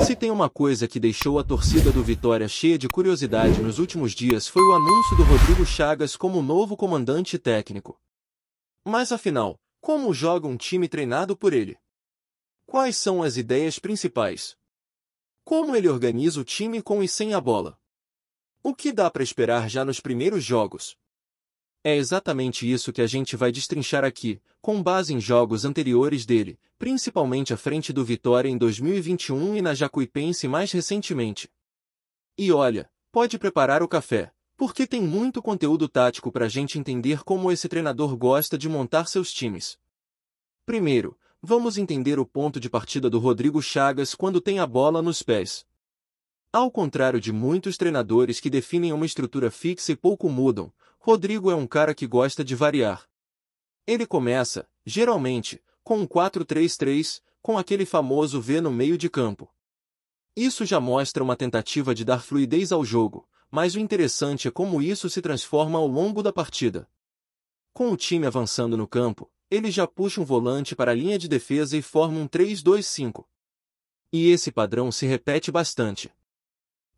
Se tem uma coisa que deixou a torcida do Vitória cheia de curiosidade nos últimos dias foi o anúncio do Rodrigo Chagas como novo comandante técnico. Mas afinal, como joga um time treinado por ele? Quais são as ideias principais? Como ele organiza o time com e sem a bola? O que dá para esperar já nos primeiros jogos? É exatamente isso que a gente vai destrinchar aqui, com base em jogos anteriores dele, principalmente à frente do Vitória em 2021 e na Jacuipense mais recentemente. E olha, pode preparar o café, porque tem muito conteúdo tático para a gente entender como esse treinador gosta de montar seus times. Primeiro, vamos entender o ponto de partida do Rodrigo Chagas quando tem a bola nos pés. Ao contrário de muitos treinadores que definem uma estrutura fixa e pouco mudam, Rodrigo é um cara que gosta de variar. Ele começa, geralmente, com um 4-3-3, com aquele famoso V no meio de campo. Isso já mostra uma tentativa de dar fluidez ao jogo, mas o interessante é como isso se transforma ao longo da partida. Com o time avançando no campo, ele já puxa um volante para a linha de defesa e forma um 3-2-5. E esse padrão se repete bastante.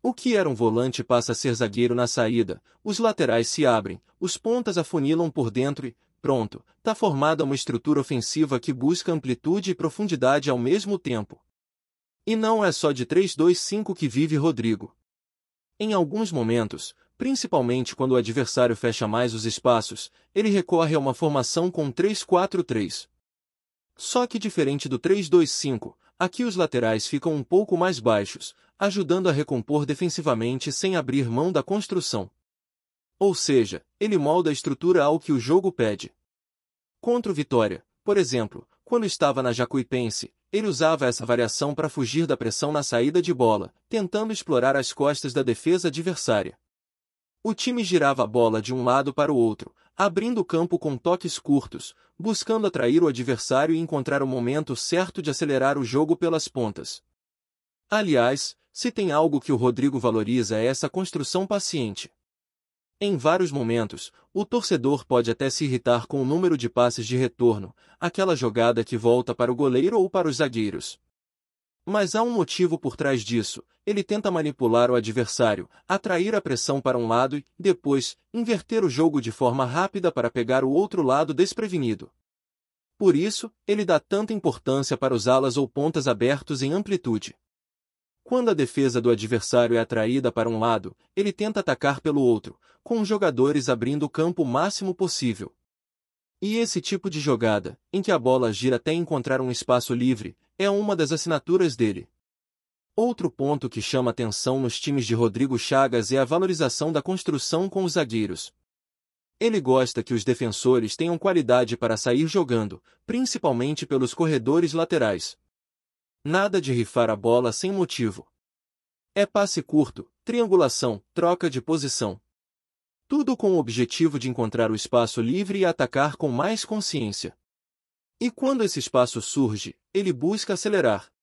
O que era um volante passa a ser zagueiro na saída, os laterais se abrem, os pontas afunilam por dentro e, pronto, tá formada uma estrutura ofensiva que busca amplitude e profundidade ao mesmo tempo. E não é só de 3-2-5 que vive Rodrigo. Em alguns momentos, principalmente quando o adversário fecha mais os espaços, ele recorre a uma formação com 3-4-3. Só que diferente do 3-2-5, aqui os laterais ficam um pouco mais baixos, ajudando a recompor defensivamente sem abrir mão da construção. Ou seja, ele molda a estrutura ao que o jogo pede. Contra o Vitória, por exemplo, quando estava na Jacuipense, ele usava essa variação para fugir da pressão na saída de bola, tentando explorar as costas da defesa adversária. O time girava a bola de um lado para o outro, abrindo o campo com toques curtos, buscando atrair o adversário e encontrar o momento certo de acelerar o jogo pelas pontas. Aliás, se tem algo que o Rodrigo valoriza é essa construção paciente. Em vários momentos, o torcedor pode até se irritar com o número de passes de retorno, aquela jogada que volta para o goleiro ou para os zagueiros. Mas há um motivo por trás disso, ele tenta manipular o adversário, atrair a pressão para um lado e, depois, inverter o jogo de forma rápida para pegar o outro lado desprevenido. Por isso, ele dá tanta importância para os alas ou pontas abertos em amplitude. Quando a defesa do adversário é atraída para um lado, ele tenta atacar pelo outro, com os jogadores abrindo o campo o máximo possível. E esse tipo de jogada, em que a bola gira até encontrar um espaço livre, é uma das assinaturas dele. Outro ponto que chama atenção nos times de Rodrigo Chagas é a valorização da construção com os zagueiros. Ele gosta que os defensores tenham qualidade para sair jogando, principalmente pelos corredores laterais. Nada de rifar a bola sem motivo. É passe curto, triangulação, troca de posição. Tudo com o objetivo de encontrar o espaço livre e atacar com mais consciência. E quando esse espaço surge, ele busca acelerar.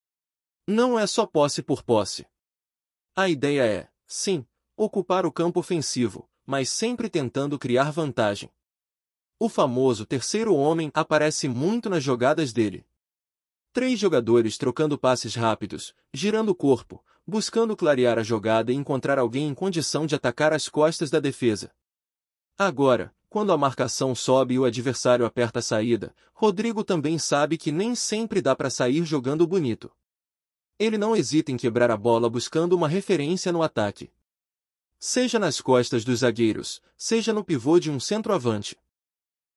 Não é só posse por posse. A ideia é, sim, ocupar o campo ofensivo, mas sempre tentando criar vantagem. O famoso terceiro homem aparece muito nas jogadas dele. 3 jogadores trocando passes rápidos, girando o corpo, buscando clarear a jogada e encontrar alguém em condição de atacar as costas da defesa. Agora, quando a marcação sobe e o adversário aperta a saída, Rodrigo também sabe que nem sempre dá para sair jogando bonito. Ele não hesita em quebrar a bola buscando uma referência no ataque. Seja nas costas dos zagueiros, seja no pivô de um centroavante.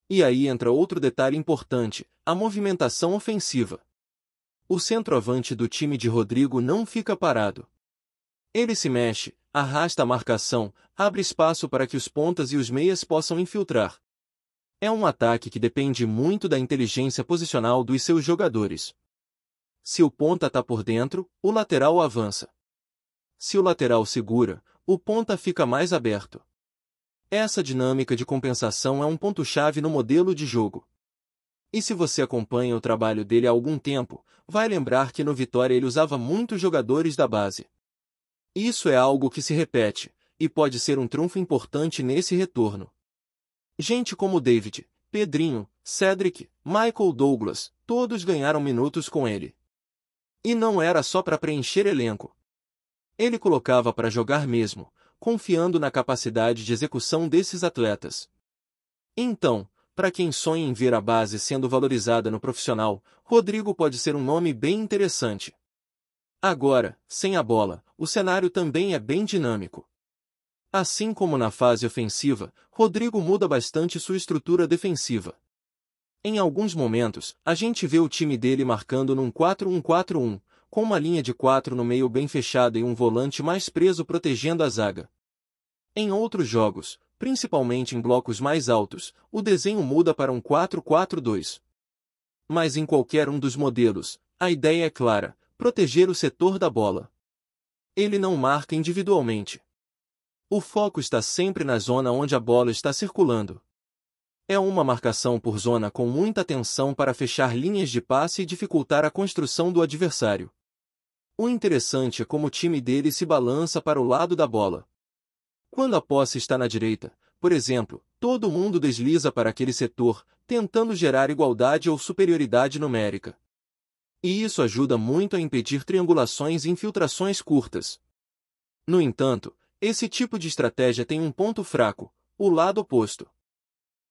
E aí entra outro detalhe importante, a movimentação ofensiva. O centroavante do time de Rodrigo não fica parado. Ele se mexe, arrasta a marcação, abre espaço para que os pontas e os meias possam infiltrar. É um ataque que depende muito da inteligência posicional dos seus jogadores. Se o ponta está por dentro, o lateral avança. Se o lateral segura, o ponta fica mais aberto. Essa dinâmica de compensação é um ponto-chave no modelo de jogo. E se você acompanha o trabalho dele há algum tempo, vai lembrar que no Vitória ele usava muitos jogadores da base. Isso é algo que se repete, e pode ser um trunfo importante nesse retorno. Gente como David, Pedrinho, Cedric, Michael Douglas, todos ganharam minutos com ele. E não era só para preencher elenco. Ele colocava para jogar mesmo, confiando na capacidade de execução desses atletas. Então, para quem sonha em ver a base sendo valorizada no profissional, Rodrigo pode ser um nome bem interessante. Agora, sem a bola, o cenário também é bem dinâmico. Assim como na fase ofensiva, Rodrigo muda bastante sua estrutura defensiva. Em alguns momentos, a gente vê o time dele marcando num 4-1-4-1, com uma linha de 4 no meio bem fechada e um volante mais preso protegendo a zaga. Em outros jogos, principalmente em blocos mais altos, o desenho muda para um 4-4-2. Mas em qualquer um dos modelos, a ideia é clara: proteger o setor da bola. Ele não marca individualmente. O foco está sempre na zona onde a bola está circulando. É uma marcação por zona com muita atenção para fechar linhas de passe e dificultar a construção do adversário. O interessante é como o time dele se balança para o lado da bola. Quando a posse está na direita, por exemplo, todo mundo desliza para aquele setor, tentando gerar igualdade ou superioridade numérica. E isso ajuda muito a impedir triangulações e infiltrações curtas. No entanto, esse tipo de estratégia tem um ponto fraco: o lado oposto.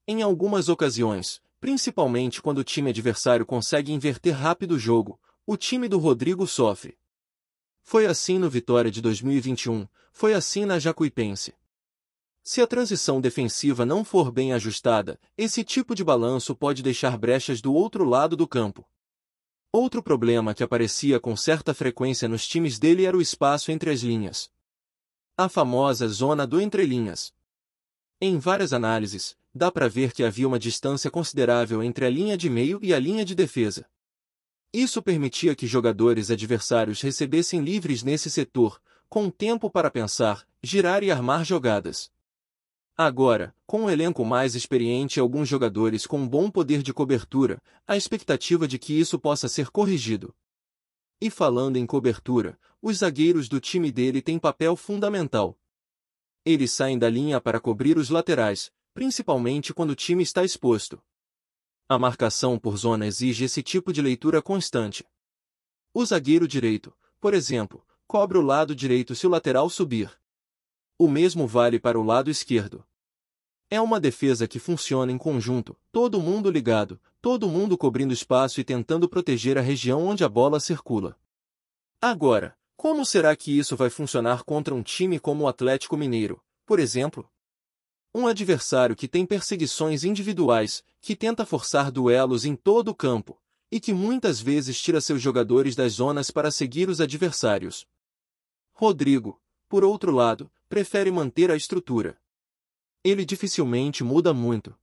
Em algumas ocasiões, principalmente quando o time adversário consegue inverter rápido o jogo, o time do Rodrigo sofre. Foi assim no Vitória de 2021, foi assim na Jacuipense. Se a transição defensiva não for bem ajustada, esse tipo de balanço pode deixar brechas do outro lado do campo. Outro problema que aparecia com certa frequência nos times dele era o espaço entre as linhas. A famosa zona do entrelinhas. Em várias análises, dá para ver que havia uma distância considerável entre a linha de meio e a linha de defesa. Isso permitia que jogadores adversários recebessem livres nesse setor, com tempo para pensar, girar e armar jogadas. Agora, com um elenco mais experiente e alguns jogadores com um bom poder de cobertura, a expectativa de que isso possa ser corrigido. E falando em cobertura, os zagueiros do time dele têm papel fundamental. Eles saem da linha para cobrir os laterais, principalmente quando o time está exposto. A marcação por zona exige esse tipo de leitura constante. O zagueiro direito, por exemplo, cobre o lado direito se o lateral subir. O mesmo vale para o lado esquerdo. É uma defesa que funciona em conjunto, todo mundo ligado, todo mundo cobrindo espaço e tentando proteger a região onde a bola circula. Agora, como será que isso vai funcionar contra um time como o Atlético Mineiro, por exemplo? Um adversário que tem perseguições individuais, que tenta forçar duelos em todo o campo, e que muitas vezes tira seus jogadores das zonas para seguir os adversários. Rodrigo, por outro lado, prefere manter a estrutura. Ele dificilmente muda muito.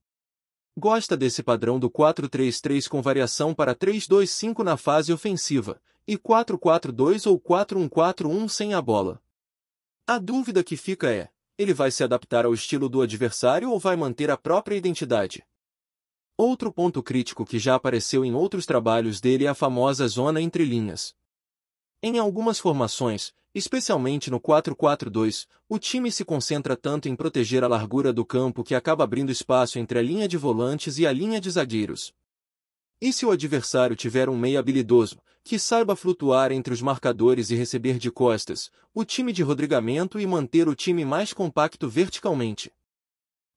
Gosta desse padrão do 4-3-3 com variação para 3-2-5 na fase ofensiva, e 4-4-2 ou 4-1-4-1 sem a bola. A dúvida que fica é: ele vai se adaptar ao estilo do adversário ou vai manter a própria identidade? Outro ponto crítico que já apareceu em outros trabalhos dele é a famosa zona entre linhas. Em algumas formações, especialmente no 4-4-2, o time se concentra tanto em proteger a largura do campo que acaba abrindo espaço entre a linha de volantes e a linha de zagueiros. E se o adversário tiver um meia habilidoso, que saiba flutuar entre os marcadores e receber de costas, o time de rodrigamento e manter o time mais compacto verticalmente?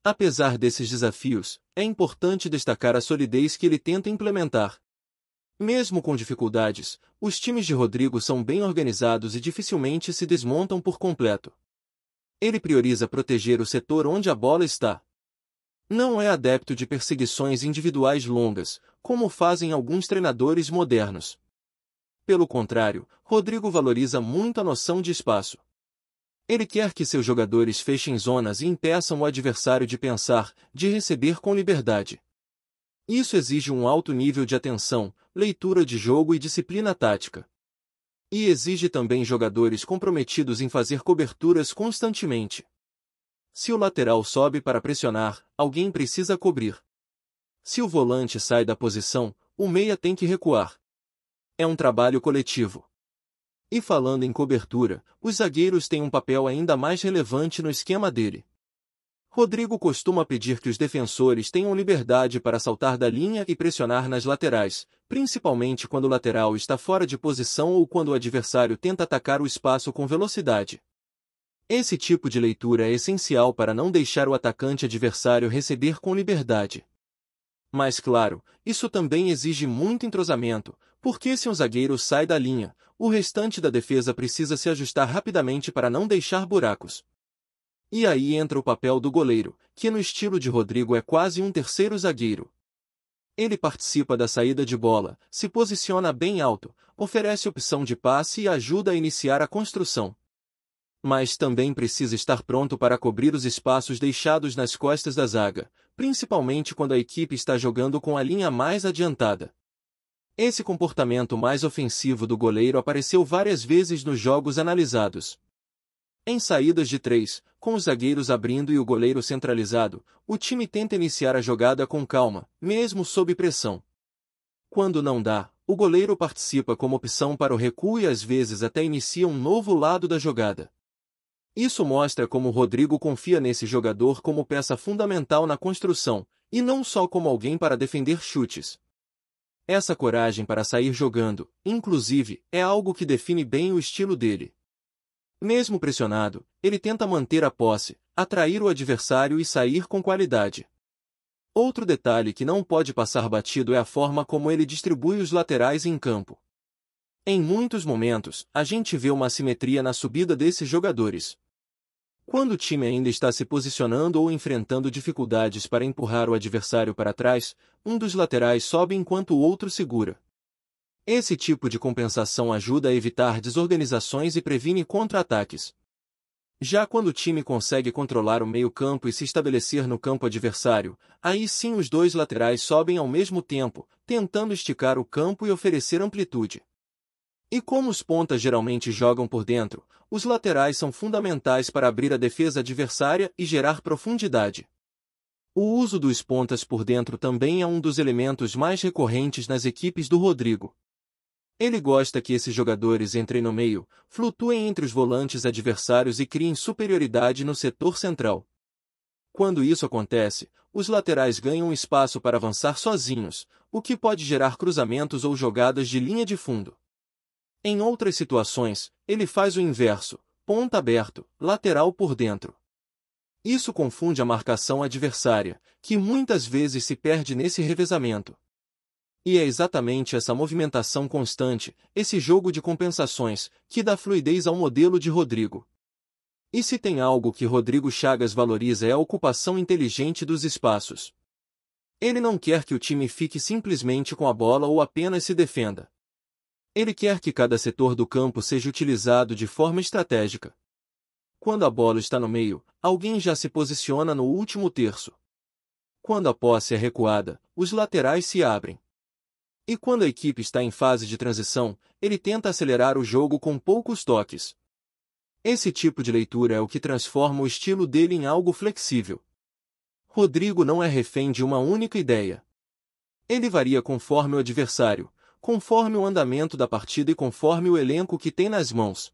Apesar desses desafios, é importante destacar a solidez que ele tenta implementar. Mesmo com dificuldades, os times de Rodrigo são bem organizados e dificilmente se desmontam por completo. Ele prioriza proteger o setor onde a bola está. Não é adepto de perseguições individuais longas, como fazem alguns treinadores modernos. Pelo contrário, Rodrigo valoriza muito a noção de espaço. Ele quer que seus jogadores fechem zonas e impeçam o adversário de pensar, de receber com liberdade. Isso exige um alto nível de atenção, leitura de jogo e disciplina tática. E exige também jogadores comprometidos em fazer coberturas constantemente. Se o lateral sobe para pressionar, alguém precisa cobrir. Se o volante sai da posição, o meia tem que recuar. É um trabalho coletivo. E falando em cobertura, os zagueiros têm um papel ainda mais relevante no esquema dele. Rodrigo costuma pedir que os defensores tenham liberdade para saltar da linha e pressionar nas laterais, principalmente quando o lateral está fora de posição ou quando o adversário tenta atacar o espaço com velocidade. Esse tipo de leitura é essencial para não deixar o atacante adversário receber com liberdade. Mas claro, isso também exige muito entrosamento, porque se um zagueiro sai da linha, o restante da defesa precisa se ajustar rapidamente para não deixar buracos. E aí entra o papel do goleiro, que no estilo de Rodrigo é quase um terceiro zagueiro. Ele participa da saída de bola, se posiciona bem alto, oferece opção de passe e ajuda a iniciar a construção. Mas também precisa estar pronto para cobrir os espaços deixados nas costas da zaga, principalmente quando a equipe está jogando com a linha mais adiantada. Esse comportamento mais ofensivo do goleiro apareceu várias vezes nos jogos analisados. Em saídas de 3, com os zagueiros abrindo e o goleiro centralizado, o time tenta iniciar a jogada com calma, mesmo sob pressão. Quando não dá, o goleiro participa como opção para o recuo e às vezes até inicia um novo lado da jogada. Isso mostra como Rodrigo confia nesse jogador como peça fundamental na construção, e não só como alguém para defender chutes. Essa coragem para sair jogando, inclusive, é algo que define bem o estilo dele. Mesmo pressionado, ele tenta manter a posse, atrair o adversário e sair com qualidade. Outro detalhe que não pode passar batido é a forma como ele distribui os laterais em campo. Em muitos momentos, a gente vê uma assimetria na subida desses jogadores. Quando o time ainda está se posicionando ou enfrentando dificuldades para empurrar o adversário para trás, um dos laterais sobe enquanto o outro segura. Esse tipo de compensação ajuda a evitar desorganizações e previne contra-ataques. Já quando o time consegue controlar o meio-campo e se estabelecer no campo adversário, aí sim os dois laterais sobem ao mesmo tempo, tentando esticar o campo e oferecer amplitude. E como os pontas geralmente jogam por dentro, os laterais são fundamentais para abrir a defesa adversária e gerar profundidade. O uso dos pontas por dentro também é um dos elementos mais recorrentes nas equipes do Rodrigo. Ele gosta que esses jogadores entrem no meio, flutuem entre os volantes adversários e criem superioridade no setor central. Quando isso acontece, os laterais ganham espaço para avançar sozinhos, o que pode gerar cruzamentos ou jogadas de linha de fundo. Em outras situações, ele faz o inverso, ponta aberto, lateral por dentro. Isso confunde a marcação adversária, que muitas vezes se perde nesse revezamento. E é exatamente essa movimentação constante, esse jogo de compensações, que dá fluidez ao modelo de Rodrigo. E se tem algo que Rodrigo Chagas valoriza é a ocupação inteligente dos espaços. Ele não quer que o time fique simplesmente com a bola ou apenas se defenda. Ele quer que cada setor do campo seja utilizado de forma estratégica. Quando a bola está no meio, alguém já se posiciona no último terço. Quando a posse é recuada, os laterais se abrem. E quando a equipe está em fase de transição, ele tenta acelerar o jogo com poucos toques. Esse tipo de leitura é o que transforma o estilo dele em algo flexível. Rodrigo não é refém de uma única ideia. Ele varia conforme o adversário, conforme o andamento da partida e conforme o elenco que tem nas mãos.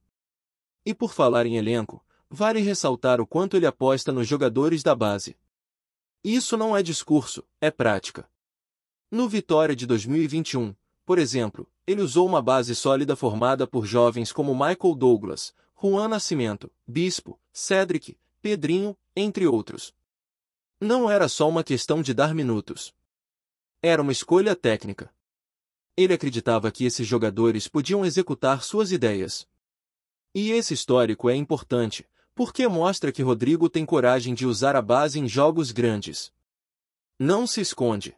E por falar em elenco, vale ressaltar o quanto ele aposta nos jogadores da base. Isso não é discurso, é prática. No Vitória de 2021, por exemplo, ele usou uma base sólida formada por jovens como Michael Douglas, Juan Nascimento, Bispo, Cedric, Pedrinho, entre outros. Não era só uma questão de dar minutos. Era uma escolha técnica. Ele acreditava que esses jogadores podiam executar suas ideias. E esse histórico é importante, porque mostra que Rodrigo tem coragem de usar a base em jogos grandes. Não se esconde.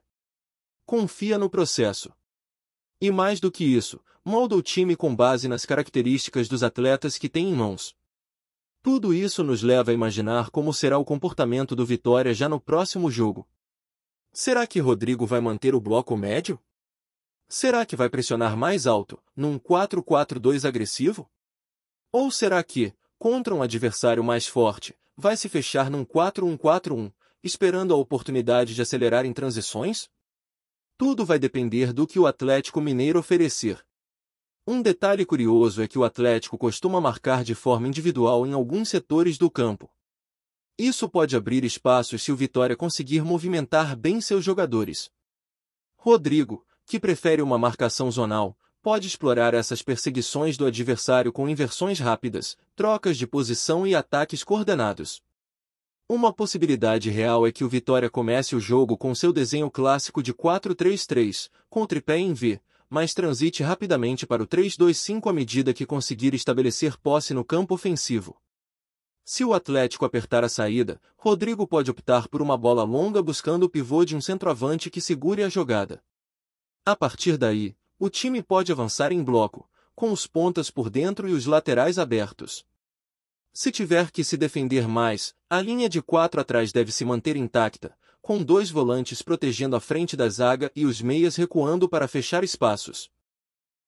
Confia no processo. E mais do que isso, molda o time com base nas características dos atletas que tem em mãos. Tudo isso nos leva a imaginar como será o comportamento do Vitória já no próximo jogo. Será que Rodrigo vai manter o bloco médio? Será que vai pressionar mais alto, num 4-4-2 agressivo? Ou será que, contra um adversário mais forte, vai se fechar num 4-1-4-1, esperando a oportunidade de acelerar em transições? Tudo vai depender do que o Atlético Mineiro oferecer. Um detalhe curioso é que o Atlético costuma marcar de forma individual em alguns setores do campo. Isso pode abrir espaços se o Vitória conseguir movimentar bem seus jogadores. Rodrigo, que prefere uma marcação zonal, pode explorar essas perseguições do adversário com inversões rápidas, trocas de posição e ataques coordenados. Uma possibilidade real é que o Vitória comece o jogo com seu desenho clássico de 4-3-3, com o tripé em V, mas transite rapidamente para o 3-2-5 à medida que conseguir estabelecer posse no campo ofensivo. Se o Atlético apertar a saída, Rodrigo pode optar por uma bola longa buscando o pivô de um centroavante que segure a jogada. A partir daí, o time pode avançar em bloco, com os pontas por dentro e os laterais abertos. Se tiver que se defender mais, a linha de 4 atrás deve se manter intacta, com 2 volantes protegendo a frente da zaga e os meias recuando para fechar espaços.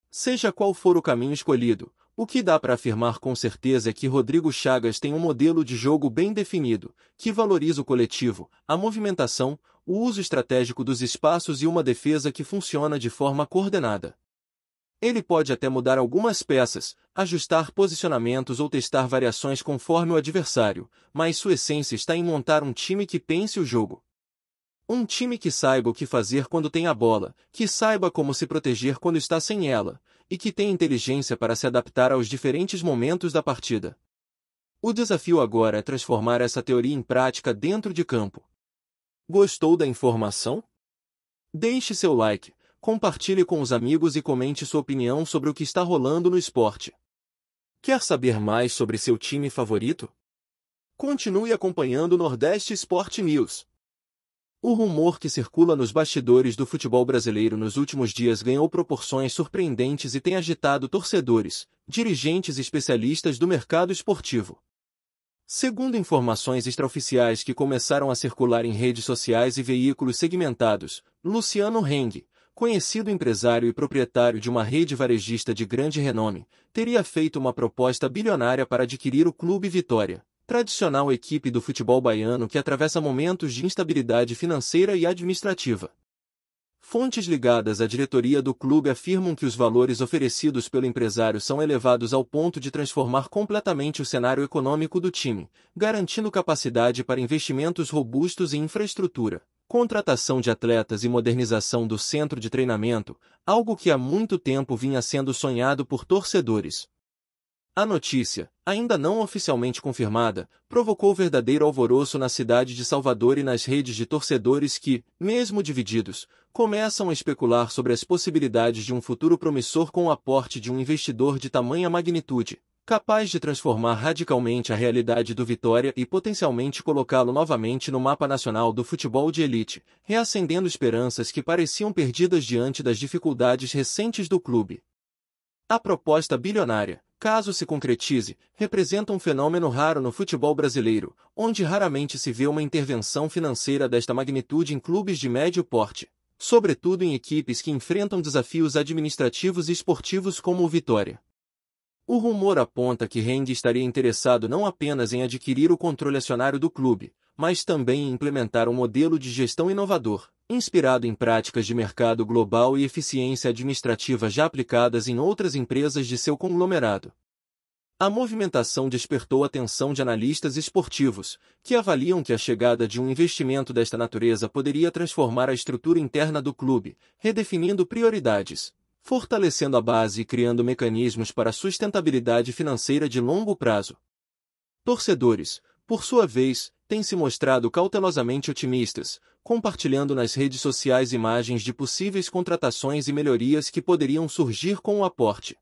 Seja qual for o caminho escolhido, o que dá para afirmar com certeza é que Rodrigo Chagas tem um modelo de jogo bem definido, que valoriza o coletivo, a movimentação, o uso estratégico dos espaços e uma defesa que funciona de forma coordenada. Ele pode até mudar algumas peças, ajustar posicionamentos ou testar variações conforme o adversário, mas sua essência está em montar um time que pense o jogo. Um time que saiba o que fazer quando tem a bola, que saiba como se proteger quando está sem ela, e que tenha inteligência para se adaptar aos diferentes momentos da partida. O desafio agora é transformar essa teoria em prática dentro de campo. Gostou da informação? Deixe seu like, compartilhe com os amigos e comente sua opinião sobre o que está rolando no esporte. Quer saber mais sobre seu time favorito? Continue acompanhando o Nordeste Sport News. O rumor que circula nos bastidores do futebol brasileiro nos últimos dias ganhou proporções surpreendentes e tem agitado torcedores, dirigentes e especialistas do mercado esportivo. Segundo informações extraoficiais que começaram a circular em redes sociais e veículos segmentados, Luciano Heng, conhecido empresário e proprietário de uma rede varejista de grande renome, teria feito uma proposta bilionária para adquirir o Clube Vitória, tradicional equipe do futebol baiano que atravessa momentos de instabilidade financeira e administrativa. Fontes ligadas à diretoria do clube afirmam que os valores oferecidos pelo empresário são elevados ao ponto de transformar completamente o cenário econômico do time, garantindo capacidade para investimentos robustos em infraestrutura, contratação de atletas e modernização do centro de treinamento, algo que há muito tempo vinha sendo sonhado por torcedores. A notícia, ainda não oficialmente confirmada, provocou verdadeiro alvoroço na cidade de Salvador e nas redes de torcedores que, mesmo divididos, começam a especular sobre as possibilidades de um futuro promissor com o aporte de um investidor de tamanha magnitude, capaz de transformar radicalmente a realidade do Vitória e potencialmente colocá-lo novamente no mapa nacional do futebol de elite, reacendendo esperanças que pareciam perdidas diante das dificuldades recentes do clube. A proposta bilionária, caso se concretize, representa um fenômeno raro no futebol brasileiro, onde raramente se vê uma intervenção financeira desta magnitude em clubes de médio porte, sobretudo em equipes que enfrentam desafios administrativos e esportivos como o Vitória. O rumor aponta que Heng estaria interessado não apenas em adquirir o controle acionário do clube, mas também em implementar um modelo de gestão inovador, inspirado em práticas de mercado global e eficiência administrativa já aplicadas em outras empresas de seu conglomerado. A movimentação despertou a atenção de analistas esportivos, que avaliam que a chegada de um investimento desta natureza poderia transformar a estrutura interna do clube, redefinindo prioridades, fortalecendo a base e criando mecanismos para a sustentabilidade financeira de longo prazo. Torcedores, por sua vez, têm se mostrado cautelosamente otimistas, compartilhando nas redes sociais imagens de possíveis contratações e melhorias que poderiam surgir com o aporte.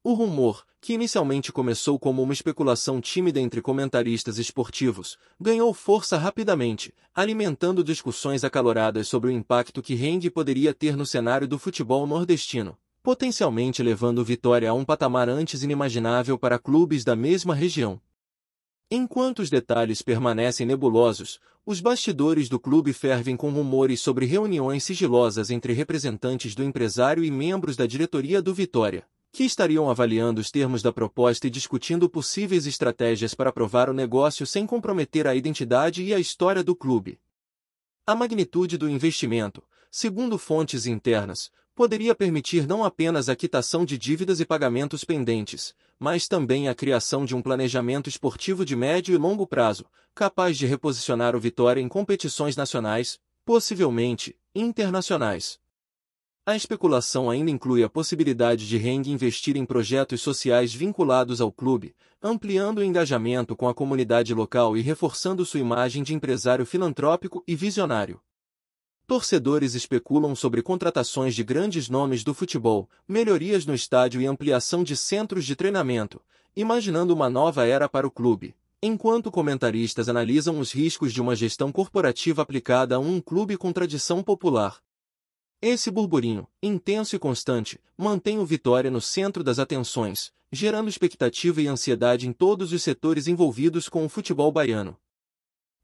O rumor, que inicialmente começou como uma especulação tímida entre comentaristas esportivos, ganhou força rapidamente, alimentando discussões acaloradas sobre o impacto que Heng poderia ter no cenário do futebol nordestino, potencialmente levando o Vitória a um patamar antes inimaginável para clubes da mesma região. Enquanto os detalhes permanecem nebulosos, os bastidores do clube fervem com rumores sobre reuniões sigilosas entre representantes do empresário e membros da diretoria do Vitória, que estariam avaliando os termos da proposta e discutindo possíveis estratégias para aprovar o negócio sem comprometer a identidade e a história do clube. A magnitude do investimento, segundo fontes internas, poderia permitir não apenas a quitação de dívidas e pagamentos pendentes, mas também a criação de um planejamento esportivo de médio e longo prazo, capaz de reposicionar o Vitória em competições nacionais, possivelmente internacionais. A especulação ainda inclui a possibilidade de Heng investir em projetos sociais vinculados ao clube, ampliando o engajamento com a comunidade local e reforçando sua imagem de empresário filantrópico e visionário. Torcedores especulam sobre contratações de grandes nomes do futebol, melhorias no estádio e ampliação de centros de treinamento, imaginando uma nova era para o clube, enquanto comentaristas analisam os riscos de uma gestão corporativa aplicada a um clube com tradição popular. Esse burburinho, intenso e constante, mantém o Vitória no centro das atenções, gerando expectativa e ansiedade em todos os setores envolvidos com o futebol baiano.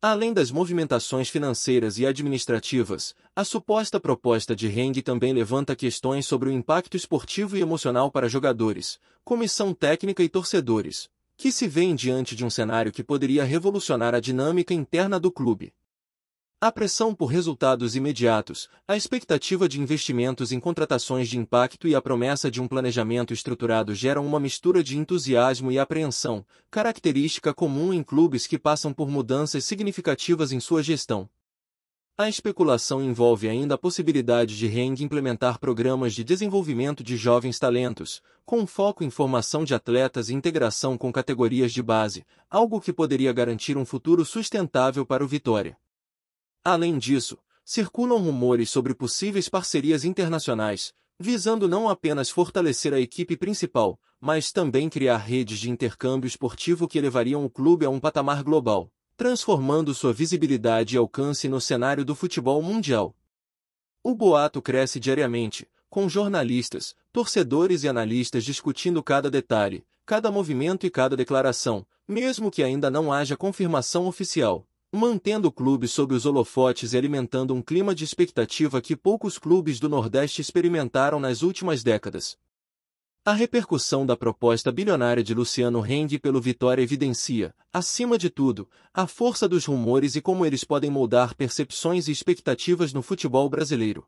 Além das movimentações financeiras e administrativas, a suposta proposta de Heng também levanta questões sobre o impacto esportivo e emocional para jogadores, comissão técnica e torcedores, que se veem diante de um cenário que poderia revolucionar a dinâmica interna do clube. A pressão por resultados imediatos, a expectativa de investimentos em contratações de impacto e a promessa de um planejamento estruturado geram uma mistura de entusiasmo e apreensão, característica comum em clubes que passam por mudanças significativas em sua gestão. A especulação envolve ainda a possibilidade de Heng implementar programas de desenvolvimento de jovens talentos, com foco em formação de atletas e integração com categorias de base, algo que poderia garantir um futuro sustentável para o Vitória. Além disso, circulam rumores sobre possíveis parcerias internacionais, visando não apenas fortalecer a equipe principal, mas também criar redes de intercâmbio esportivo que elevariam o clube a um patamar global, transformando sua visibilidade e alcance no cenário do futebol mundial. O boato cresce diariamente, com jornalistas, torcedores e analistas discutindo cada detalhe, cada movimento e cada declaração, mesmo que ainda não haja confirmação oficial, mantendo o clube sob os holofotes e alimentando um clima de expectativa que poucos clubes do Nordeste experimentaram nas últimas décadas. A repercussão da proposta bilionária de Luciano Heng pelo Vitória evidencia, acima de tudo, a força dos rumores e como eles podem moldar percepções e expectativas no futebol brasileiro.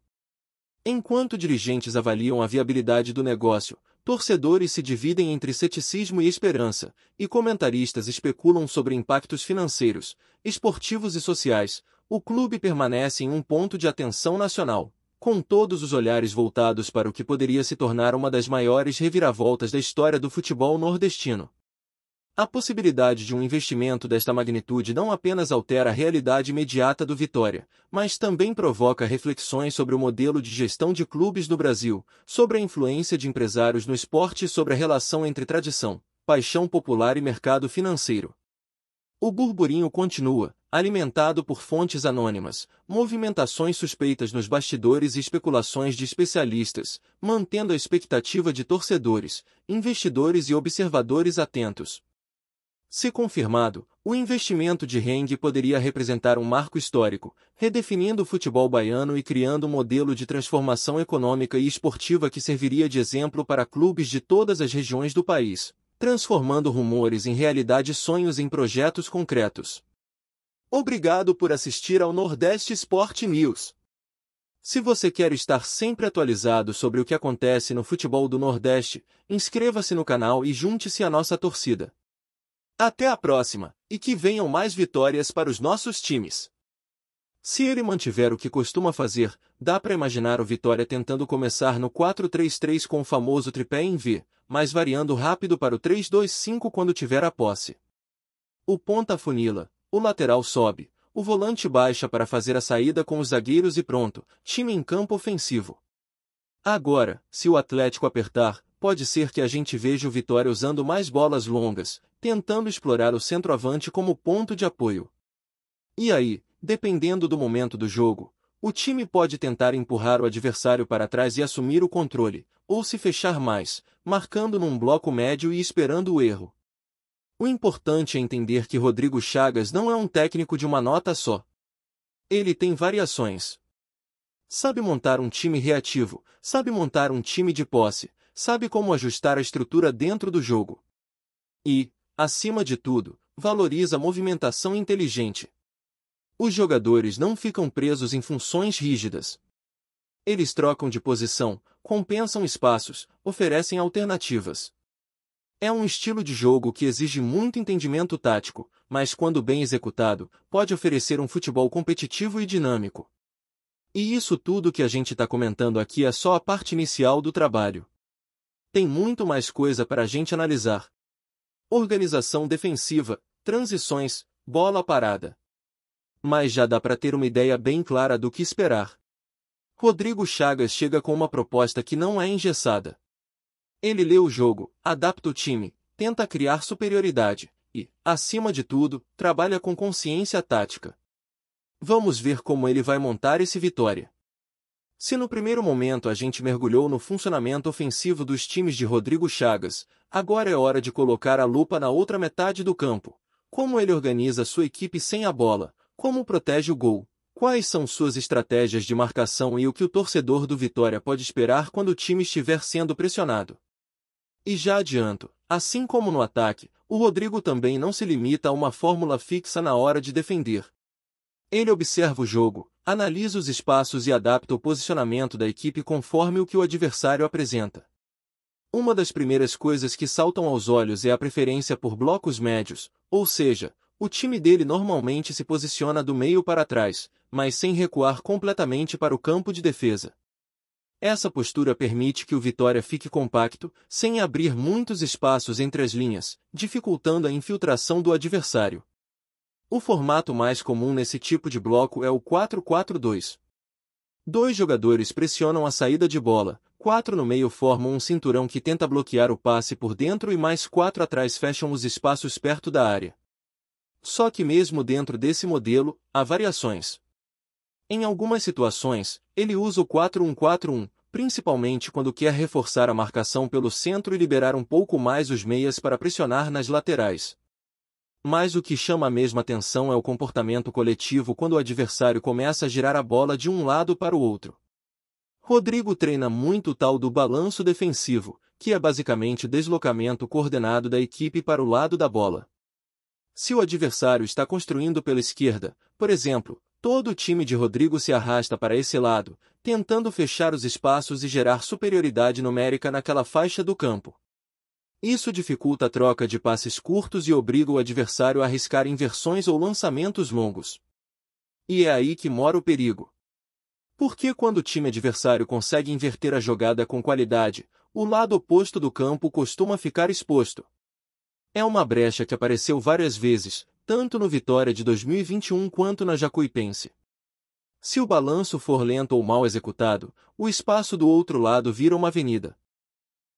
Enquanto dirigentes avaliam a viabilidade do negócio, torcedores se dividem entre ceticismo e esperança, e comentaristas especulam sobre impactos financeiros, esportivos e sociais. O clube permanece em um ponto de atenção nacional, com todos os olhares voltados para o que poderia se tornar uma das maiores reviravoltas da história do futebol nordestino. A possibilidade de um investimento desta magnitude não apenas altera a realidade imediata do Vitória, mas também provoca reflexões sobre o modelo de gestão de clubes no Brasil, sobre a influência de empresários no esporte e sobre a relação entre tradição, paixão popular e mercado financeiro. O burburinho continua, alimentado por fontes anônimas, movimentações suspeitas nos bastidores e especulações de especialistas, mantendo a expectativa de torcedores, investidores e observadores atentos. Se confirmado, o investimento de Heng poderia representar um marco histórico, redefinindo o futebol baiano e criando um modelo de transformação econômica e esportiva que serviria de exemplo para clubes de todas as regiões do país, transformando rumores em realidade e sonhos em projetos concretos. Obrigado por assistir ao Nordeste Sport News. Se você quer estar sempre atualizado sobre o que acontece no futebol do Nordeste, inscreva-se no canal e junte-se à nossa torcida. Até a próxima, e que venham mais vitórias para os nossos times. Se ele mantiver o que costuma fazer, dá para imaginar o Vitória tentando começar no 4-3-3 com o famoso tripé em V, mas variando rápido para o 3-2-5 quando tiver a posse. O ponta afunila, o lateral sobe, o volante baixa para fazer a saída com os zagueiros e pronto, time em campo ofensivo. Agora, se o Atlético apertar, pode ser que a gente veja o Vitória usando mais bolas longas, tentando explorar o centroavante como ponto de apoio. E aí, dependendo do momento do jogo, o time pode tentar empurrar o adversário para trás e assumir o controle, ou se fechar mais, marcando num bloco médio e esperando o erro. O importante é entender que Rodrigo Chagas não é um técnico de uma nota só. Ele tem variações. Sabe montar um time reativo, sabe montar um time de posse, sabe como ajustar a estrutura dentro do jogo. E, acima de tudo, valoriza a movimentação inteligente. Os jogadores não ficam presos em funções rígidas. Eles trocam de posição, compensam espaços, oferecem alternativas. É um estilo de jogo que exige muito entendimento tático, mas quando bem executado, pode oferecer um futebol competitivo e dinâmico. E isso tudo que a gente está comentando aqui é só a parte inicial do trabalho. Tem muito mais coisa para a gente analisar. Organização defensiva, transições, bola parada. Mas já dá para ter uma ideia bem clara do que esperar. Rodrigo Chagas chega com uma proposta que não é engessada. Ele lê o jogo, adapta o time, tenta criar superioridade e, acima de tudo, trabalha com consciência tática. Vamos ver como ele vai montar esse Vitória. Se no primeiro momento a gente mergulhou no funcionamento ofensivo dos times de Rodrigo Chagas, agora é hora de colocar a lupa na outra metade do campo. Como ele organiza sua equipe sem a bola, como protege o gol, quais são suas estratégias de marcação e o que o torcedor do Vitória pode esperar quando o time estiver sendo pressionado. E já adianto, assim como no ataque, o Rodrigo também não se limita a uma fórmula fixa na hora de defender. Ele observa o jogo, analisa os espaços e adapta o posicionamento da equipe conforme o que o adversário apresenta. Uma das primeiras coisas que saltam aos olhos é a preferência por blocos médios, ou seja, o time dele normalmente se posiciona do meio para trás, mas sem recuar completamente para o campo de defesa. Essa postura permite que o Vitória fique compacto, sem abrir muitos espaços entre as linhas, dificultando a infiltração do adversário. O formato mais comum nesse tipo de bloco é o 4-4-2. Dois jogadores pressionam a saída de bola, 4 no meio formam um cinturão que tenta bloquear o passe por dentro e mais 4 atrás fecham os espaços perto da área. Só que mesmo dentro desse modelo, há variações. Em algumas situações, ele usa o 4-1-4-1, principalmente quando quer reforçar a marcação pelo centro e liberar um pouco mais os meias para pressionar nas laterais. Mas o que chama a mesma atenção é o comportamento coletivo quando o adversário começa a girar a bola de um lado para o outro. Rodrigo treina muito o tal do balanço defensivo, que é basicamente o deslocamento coordenado da equipe para o lado da bola. Se o adversário está construindo pela esquerda, por exemplo, todo o time de Rodrigo se arrasta para esse lado, tentando fechar os espaços e gerar superioridade numérica naquela faixa do campo. Isso dificulta a troca de passes curtos e obriga o adversário a arriscar inversões ou lançamentos longos. E é aí que mora o perigo. Porque quando o time adversário consegue inverter a jogada com qualidade, o lado oposto do campo costuma ficar exposto. É uma brecha que apareceu várias vezes, tanto no Vitória de 2021 quanto na Jacuipense. Se o balanço for lento ou mal executado, o espaço do outro lado vira uma avenida.